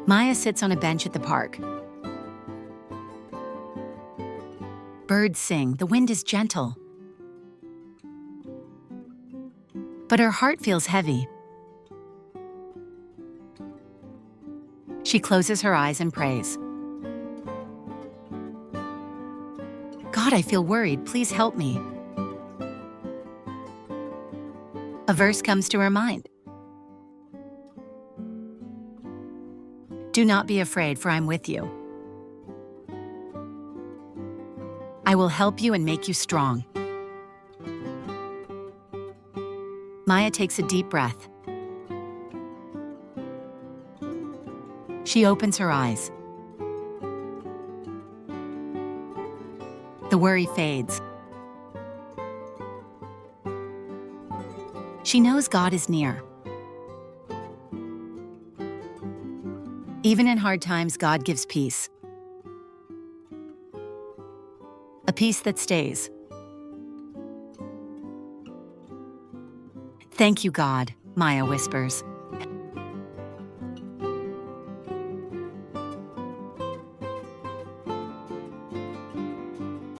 Maya sits on a bench at the park. Birds sing, the wind is gentle. But her heart feels heavy. She closes her eyes and prays. God, I feel worried. Please help me. A verse comes to her mind. Do not be afraid, for I'm with you. I will help you and make you strong. Maya takes a deep breath. She opens her eyes. The worry fades. She knows God is near. Even in hard times, God gives peace. A peace that stays. Thank you, God, Maya whispers.